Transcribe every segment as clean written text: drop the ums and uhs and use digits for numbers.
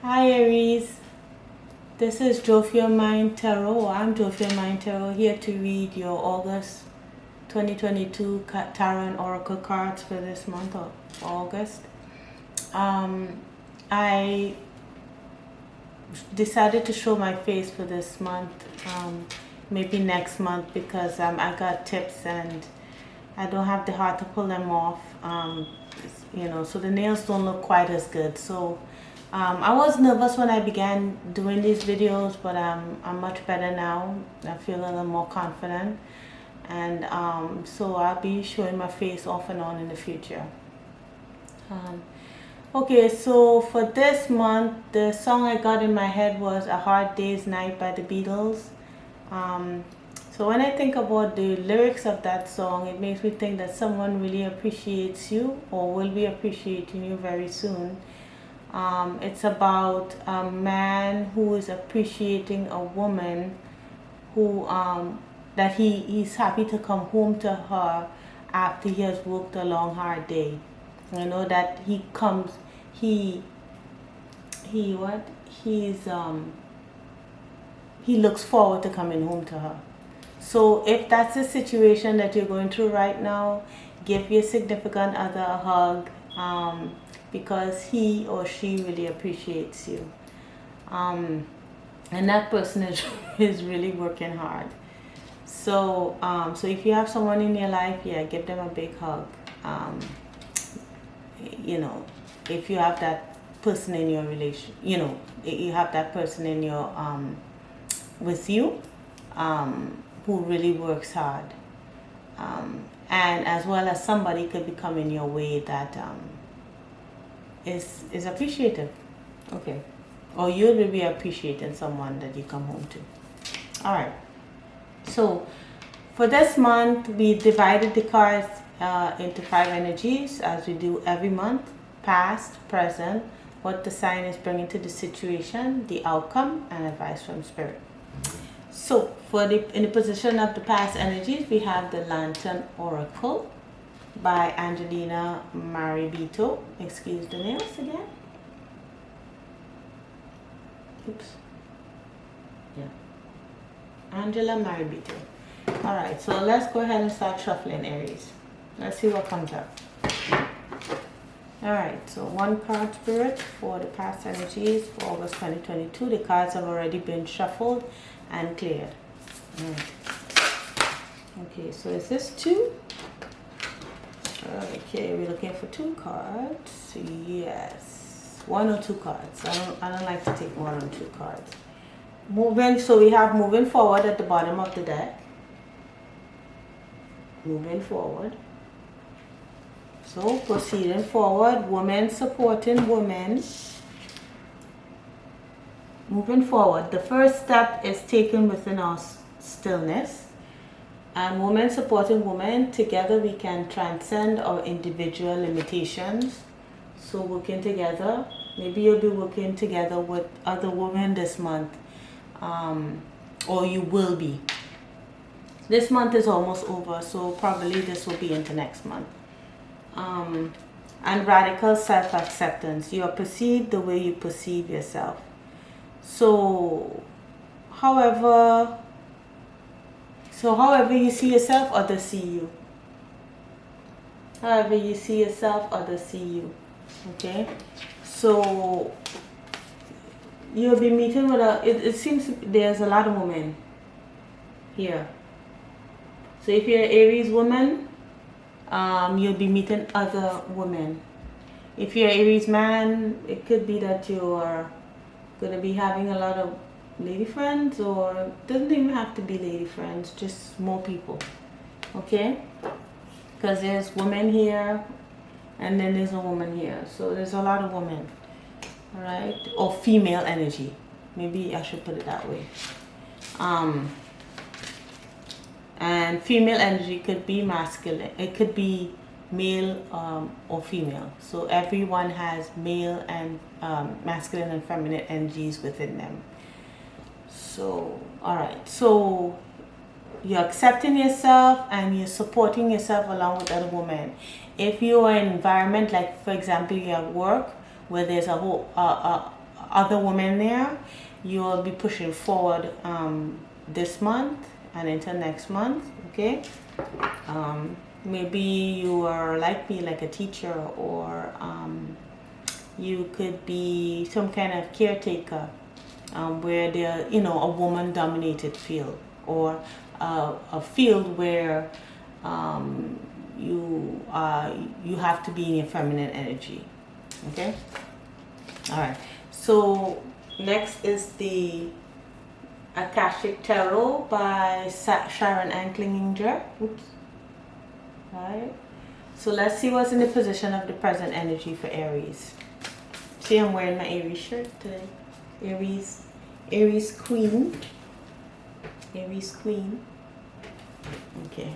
Hi Aries, this is Draw Your Mind Tarot, or I'm Draw Your Mind Tarot, here to read your August 2022 Tarot and Oracle cards for this month of August. I decided to show my face for this month, maybe next month, because I got tips and I don't have the heart to pull them off, so the nails don't look quite as good. So I was nervous when I began doing these videos, but I'm much better now. I feel a little more confident, and so I'll be showing my face off and on in the future. Okay, so for this month, the song I got in my head was A Hard Day's Night by the Beatles. So when I think about the lyrics of that song, it makes me think that someone really appreciates you or will be appreciating you very soon. It's about a man who is appreciating a woman who that he's happy to come home to her after he has worked a long hard day. You know that he comes he what he looks forward to coming home to her. So if that's the situation that you're going through right now, give your significant other a hug, because he or she really appreciates you, and that person is really working hard. So so if you have someone in your life, yeah, give them a big hug. If you have that person in your relation, you have that person in your with you, who really works hard, and as well as somebody could be coming your way that is appreciative. Okay, or you will be appreciating someone that you come home to. All right, so for this month we divided the cards into 5 energies, as we do every month: past, present, what the sign is bringing to the situation, the outcome, and advice from spirit. So in the position of the past energies, we have the Lantern Oracle by Angelina Maribito. Excuse the nails again. Oops. Yeah. Angela Maribito. Alright, so let's go ahead and start shuffling, Aries. Let's see what comes up. Alright, so 1 card, Spirit, for the past energies for August 2022. The cards have already been shuffled and cleared. Okay, so is this 2? Okay, we're looking for 2 cards. Yes, 1 or 2 cards. I don't like to take 1 or 2 cards. Moving, so we have moving forward at the bottom of the deck. Moving forward. So proceeding forward, woman supporting woman. Moving forward, the first step is taken within our stillness. And woman supporting woman, together we can transcend our individual limitations. So working together, maybe you'll be working together with other women this month, or you will be. This month is almost over, so probably this will be into next month. And radical self-acceptance. You are perceived the way you perceive yourself. So however you see yourself, others see you. However you see yourself, others see you. Okay, so you'll be meeting with it seems there's a lot of women here. So if you're an Aries woman, you'll be meeting other women. If you're an Aries man, it could be that you're going to be having a lot of lady friends, or it doesn't even have to be lady friends, just more people. Okay, because there's women here and then there's a woman here, so there's a lot of women. All right, or female energy, maybe I should put it that way. And female energy could be masculine, it could be male or female. So everyone has male and masculine and feminine energies within them. So all right, so you're accepting yourself and you're supporting yourself along with other women. If you're in an environment, like for example you're at work, where there's a whole other women there. You will be pushing forward this month and into next month. Okay. Maybe you are like me, like a teacher, or you could be some kind of caretaker, where they're, you know, a woman dominated field, or a field where you have to be in your feminine energy. Okay. All right. So next is the Akashic Tarot by Sharon Anklinger. Oops. All right. So let's see what's in the position of the present energy for Aries. See, I'm wearing my Aries shirt today. Aries Queen. Aries Queen. Okay.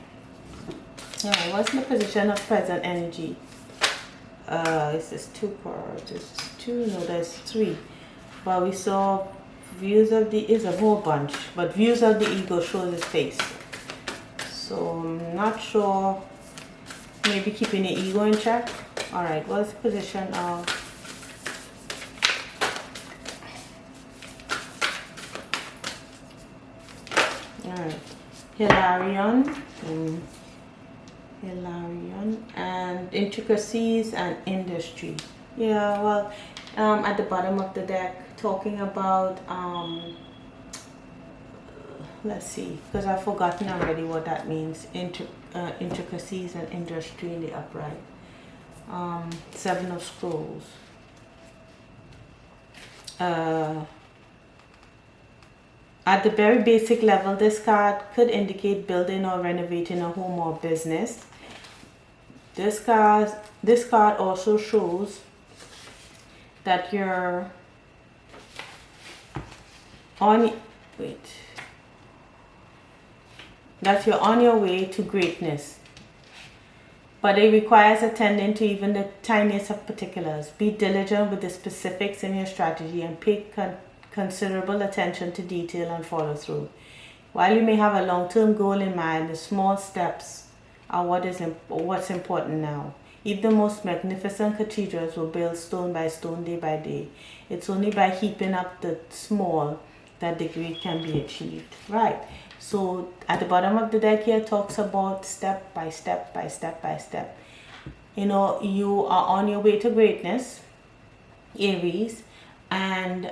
All right. What's in the position of present energy? This is 2 cards. This is 2. No, there's 3. But we saw views of the, is a whole bunch, but views of the ego shows his face. So I'm not sure. Maybe keeping the ego in check. All right. What's the position of Hilarion? Hilarion and intricacies and industry. Yeah, well, at the bottom of the deck, talking about let's see, because I've forgotten already what that means. Intricacies and industry in the upright. 7 of Scrolls. At the very basic level, this card could indicate building or renovating a home or business. This card also shows that you're on your way to greatness. But it requires attending to even the tiniest of particulars. Be diligent with the specifics in your strategy and pay considerable attention to detail and follow through. While you may have a long-term goal in mind, the small steps are what's important now. Even the most magnificent cathedrals were built stone by stone, day by day. It's only by heaping up the small that the great can be achieved. Right. So at the bottom of the deck here talks about step by step by step by step. You know, you are on your way to greatness, Aries, and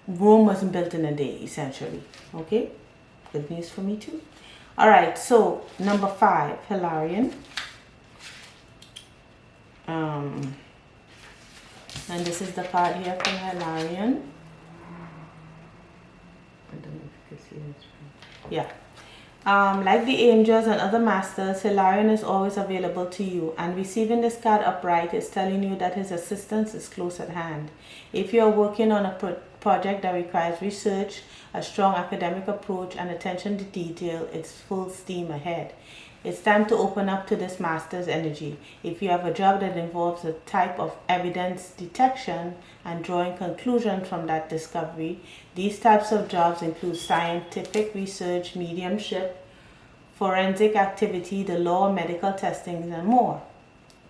Rome wasn't built in a day, essentially. Okay, good news for me too. All right, so number 5, Hilarion. And this is the card here for Hilarion. I don't know if you can see this. Yeah. Like the angels and other masters, Hilarion is always available to you, and receiving this card upright is telling you that his assistance is close at hand. If you are working on a project that requires research, a strong academic approach, and attention to detail, it's full steam ahead. It's time to open up to this master's energy. If you have a job that involves a type of evidence detection and drawing conclusions from that discovery, these types of jobs include scientific research, mediumship, forensic activity, the law, medical testing, and more.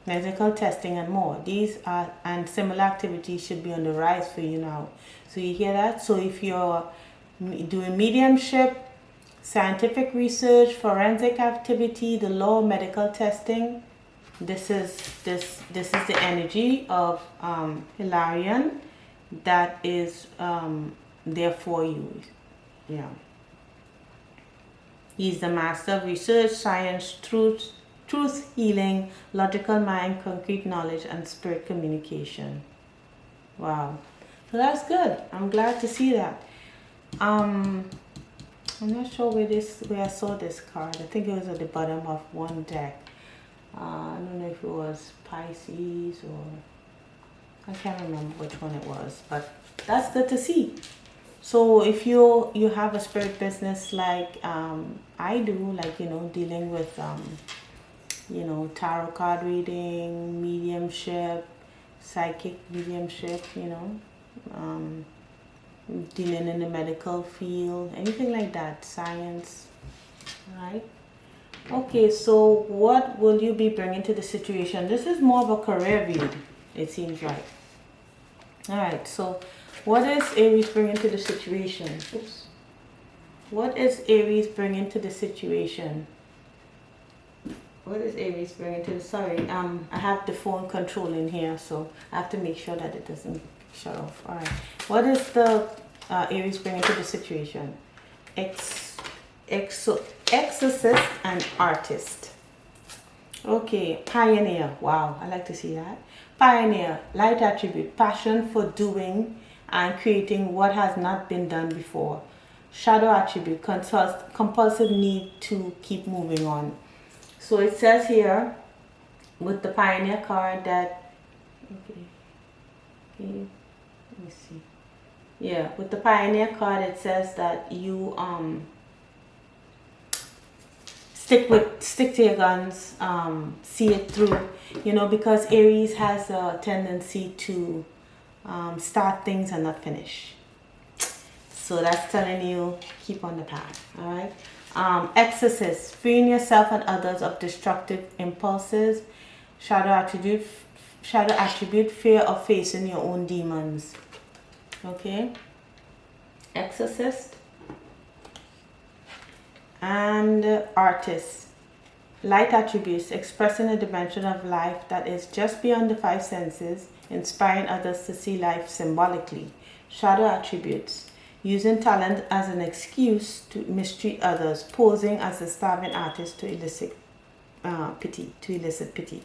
These are and similar activities should be on the rise for you now. So you hear that? So if you're doing mediumship, scientific research, forensic activity, the law, medical testing, this is the energy of Hilarion that is there for you. Yeah. He's the master of research, science, truth, healing, logical mind, concrete knowledge, and spirit communication. Wow. So that's good. I'm glad to see that. I'm not sure where I saw this card. I think it was at the bottom of one deck. I don't know if it was Pisces or I can't remember which one it was, but that's good to see. So if you have a spirit business like I do, like, you know, dealing with tarot card reading, mediumship, psychic mediumship, dealing in the medical field, anything like that, science, right? Okay, so what will you be bringing to the situation? This is more of a career read, it seems like. All right, so what is Aries bringing to the situation? Oops. What is Aries bringing to the situation? What is Aries bringing to the, sorry, I have the phone controlling here, so I have to make sure that it doesn't shut off. All right, what is the Aries bringing to the situation? Exorcist and artist. Okay, pioneer. Wow, I like to see that. Pioneer, light attribute, passion for doing and creating what has not been done before. Shadow attribute, compulsive need to keep moving on. So it says here with the pioneer card that, okay, let me see. Yeah, with the pioneer card it says that you stick to your guns, see it through, you know, because Aries has a tendency to start things and not finish. So that's telling you keep on the path. All right. Exorcist, freeing yourself and others of destructive impulses. Shadow attribute, fear of facing your own demons. Okay. Exorcist. And artist, light attributes, expressing a dimension of life that is just beyond the five senses, inspiring others to see life symbolically. Shadow attributes, using talent as an excuse to mistreat others, posing as a starving artist to elicit pity.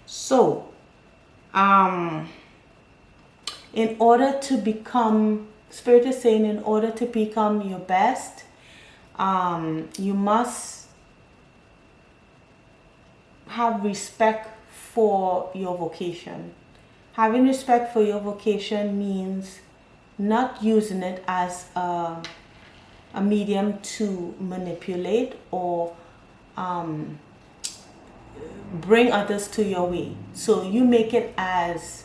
So, in order to become, Spirit is saying, in order to become your best, you must have respect for your vocation. Having respect for your vocation means not using it as a medium to manipulate or bring others to your way. So you make it as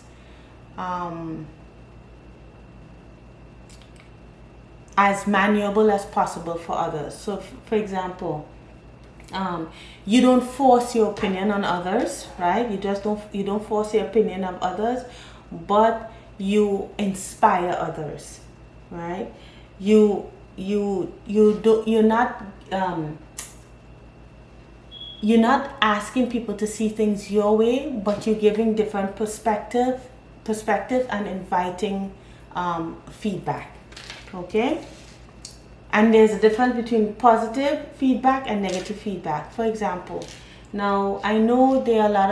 malleable as possible for others. So for example, you don't force your opinion on others, right? You don't force your opinion of others, but you inspire others, right? You're not asking people to see things your way, but you're giving different perspective and inviting feedback. Okay, and there's a difference between positive feedback and negative feedback. For example, now I know there are a lot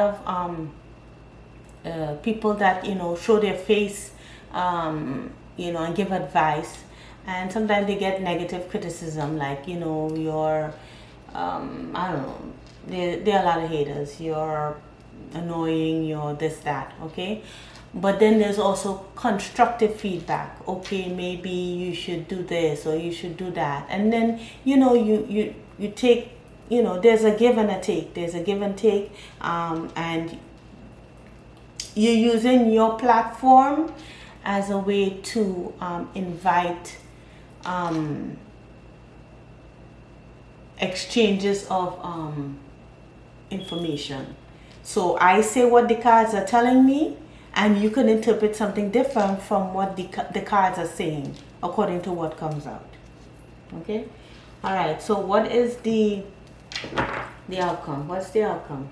of people that, you know, show their face, you know, and give advice, and sometimes they get negative criticism, like, you know, you're I don't know, there are a lot of haters, you're annoying, you're this, that, okay? But then there's also constructive feedback. Okay, maybe you should do this or you should do that. And then, you know, you take, you know, there's a give and a take. And you're using your platform as a way to invite exchanges of information. So I say what the cards are telling me, and you can interpret something different from what the cards are saying according to what comes out. Okay? All right. So what is the outcome? What's the outcome?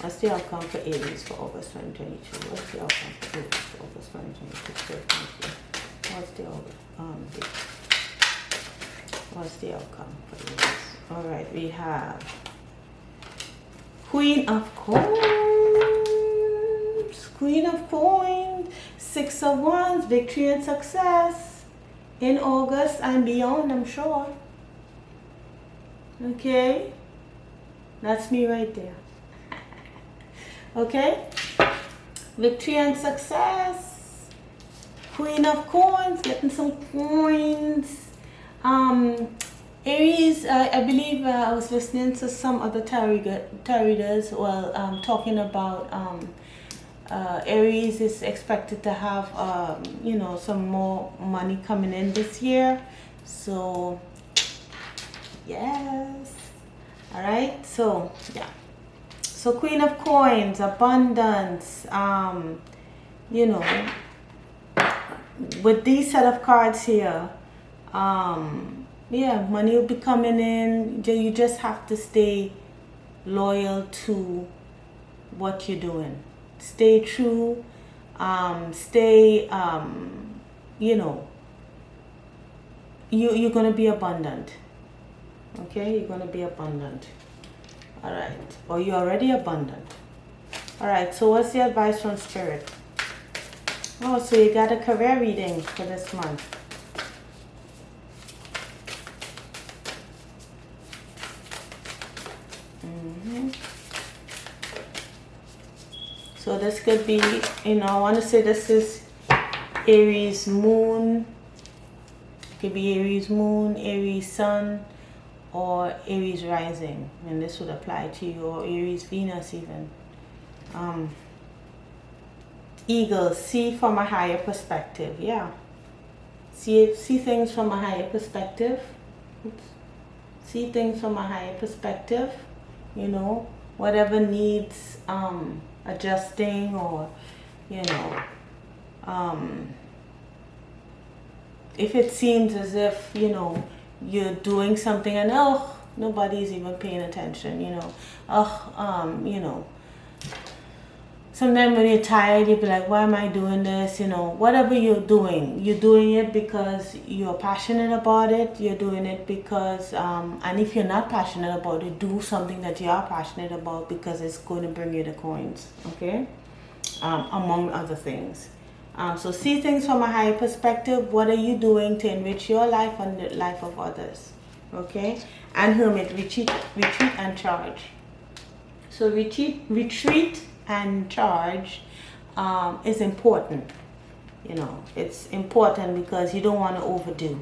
What's the outcome for Aries for August 2022? What's the outcome for Aries for August 2022? What's the outcome for Aries? All right. We have Queen of Coins, Six of Wands, victory and success in August and beyond, I'm sure. Okay, that's me right there. Okay, victory and success, Queen of Coins, getting some coins. Aries, I believe I was listening to some other tarot readers talking about Aries is expected to have you know, some more money coming in this year. So yes, all right. So yeah, so Queen of Coins, abundance, you know, with these set of cards here, yeah, money will be coming in. You just have to stay loyal to what you're doing. Stay true. Stay, you know, you're going to be abundant. Okay, you're going to be abundant. All right, or you're already abundant. All right, so what's the advice from Spirit? Oh, so you got a career reading for this month. So this could be, you know, I want to say this is Aries moon. It could be Aries moon, Aries sun, or Aries rising. And this would apply to you, or Aries Venus even. Eagles, see from a higher perspective. Yeah. See things from a higher perspective. Oops. See things from a higher perspective. You know, whatever needs adjusting, or you know, if it seems as if, you know, you're doing something and nobody's even paying attention, you know, you know, sometimes when you're tired, you'll be like, why am I doing this? You know, whatever you're doing it because you're passionate about it. You're doing it because, and if you're not passionate about it, do something that you are passionate about, because it's going to bring you the coins, okay? Among other things. So see things from a higher perspective. What are you doing to enrich your life and the life of others? Okay? And Hermit, retreat and charge. So retreat and charge is important. You know, it's important because you don't want to overdo.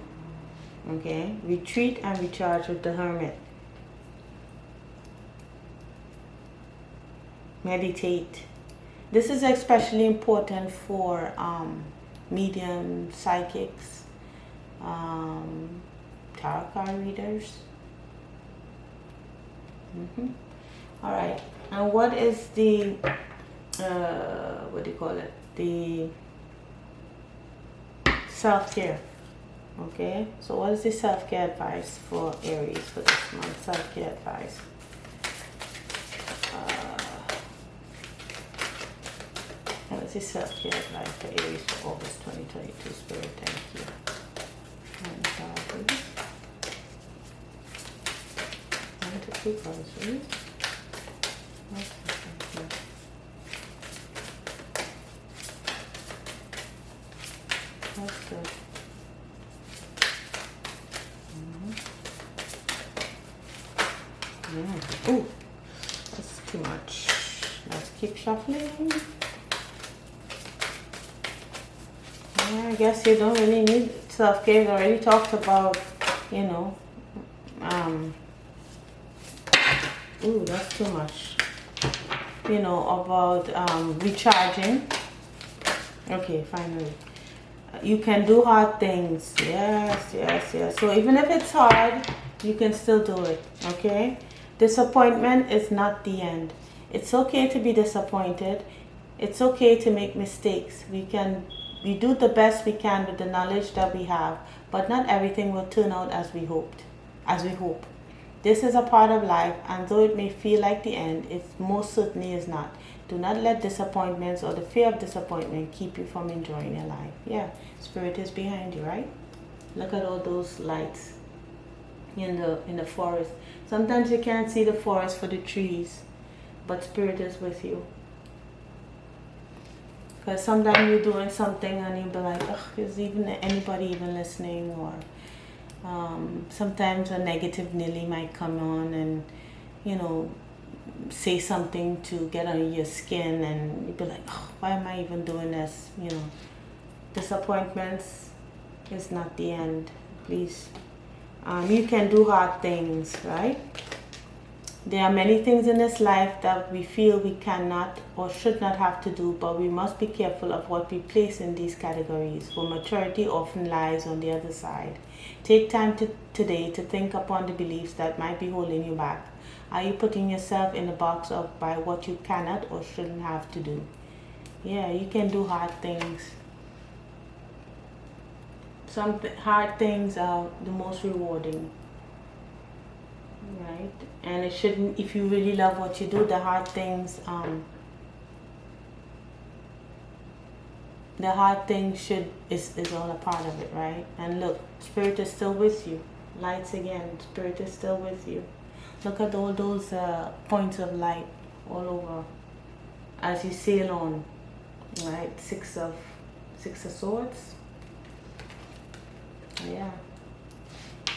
Okay? Retreat and recharge with the Hermit. Meditate. This is especially important for medium, psychics, tarot card readers. All right. And what is the, what do you call it? The self-care. Okay. So what is the self-care advice for Aries for this month? Self-care advice. What is self-care advice for Aries for August 2022? Spirit, thank you. And I want to keep cards, really? Okay, thank you. That's good. Ooh, that's too much. Let's keep shuffling. I guess you don't really need self-care. I already talked about, you know, ooh, that's too much. You know, about recharging. Okay, finally. You can do hard things. Yes. So even if it's hard, you can still do it, okay? Disappointment is not the end. It's okay to be disappointed. It's okay to make mistakes. We do the best we can with the knowledge that we have, but not everything will turn out as we hope. This is a part of life, and though it may feel like the end, it most certainly is not. Do not let disappointments or the fear of disappointment keep you from enjoying your life. Yeah, Spirit is behind you, right? Look at all those lights in the forest. Sometimes you can't see the forest for the trees, but Spirit is with you. Because sometimes you're doing something and you'll be like, ugh, is anybody even listening? Or sometimes a negative Nelly might come on and, you know, say something to get under your skin, and you'll be like, oh, why am I even doing this? You know, disappointments is not the end, please. You can do hard things, right? There are many things in this life that we feel we cannot or should not have to do, but we must be careful of what we place in these categories, for maturity often lies on the other side. Take time today to think upon the beliefs that might be holding you back. Are you putting yourself in the box of by what you cannot or shouldn't have to do? Yeah, you can do hard things. Some hard things are the most rewarding, right? And it shouldn't, if you really love what you do, the hard things is all a part of it, right? And look, spirit is still with you. Lights again, spirit is still with you. Look at all those points of light all over as you sail on, right? Six of Swords. Yeah.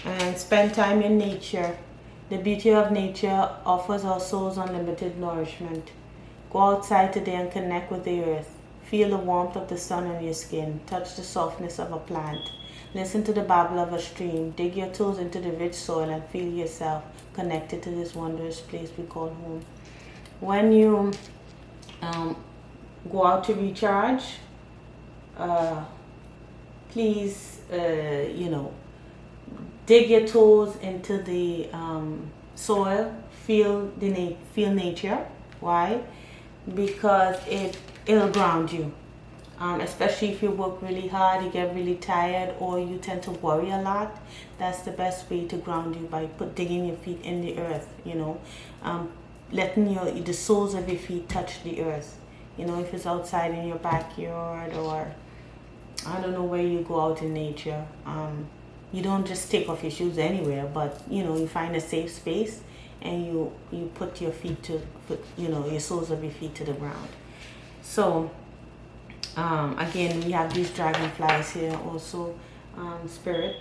And spend time in nature. The beauty of nature offers our souls unlimited nourishment. Go outside today and connect with the earth. Feel the warmth of the sun on your skin. Touch the softness of a plant. Listen to the babble of a stream. Dig your toes into the rich soil and feel yourself connected to this wondrous place we call home. When you go out to recharge, please, dig your toes into the soil. Feel nature. Why? Because it'll ground you. Especially if you work really hard, you get really tired, or you tend to worry a lot. That's the best way to ground you, by digging your feet in the earth. Letting the soles of your feet touch the earth. If it's outside in your backyard, or I don't know where you go out in nature. You don't just take off your shoes anywhere, but you find a safe space and you put your feet your soles of your feet to the ground. So again, we have these dragonflies here also, spirit.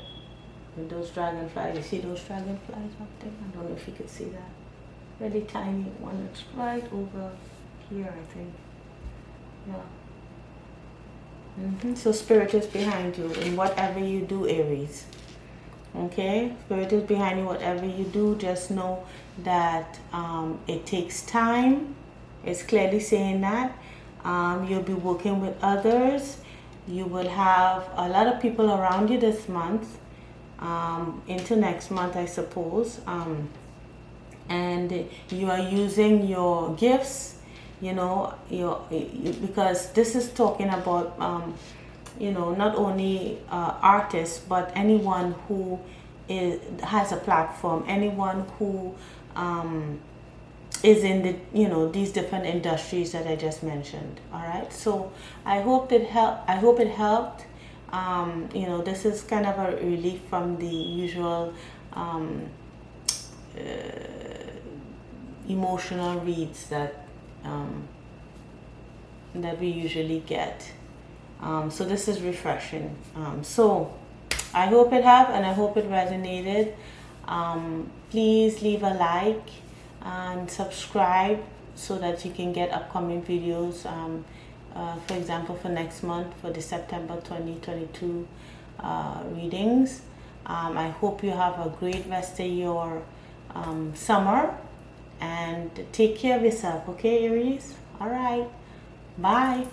And those dragonflies, you see those dragonflies up there? I don't know if you could see that. Really tiny one that's right over here, I think. Yeah. So spirit is behind you in whatever you do, Aries. Okay, spirit is behind you whatever you do. Just know that it takes time. It's clearly saying that. You'll be working with others. You will have a lot of people around you this month, into next month, I suppose. And you are using your gifts, because this is talking about, not only artists, but anyone who has a platform, anyone who is in the these different industries that I just mentioned. All right, so I hope it helped. This is kind of a relief from the usual emotional reads that we usually get. So this is refreshing. So I hope it helped, and I hope it resonated. Please leave a like and subscribe so that you can get upcoming videos. For example, for next month, for the September 2022 readings. I hope you have a great rest of your summer, and take care of yourself, okay, Aries? All right, bye.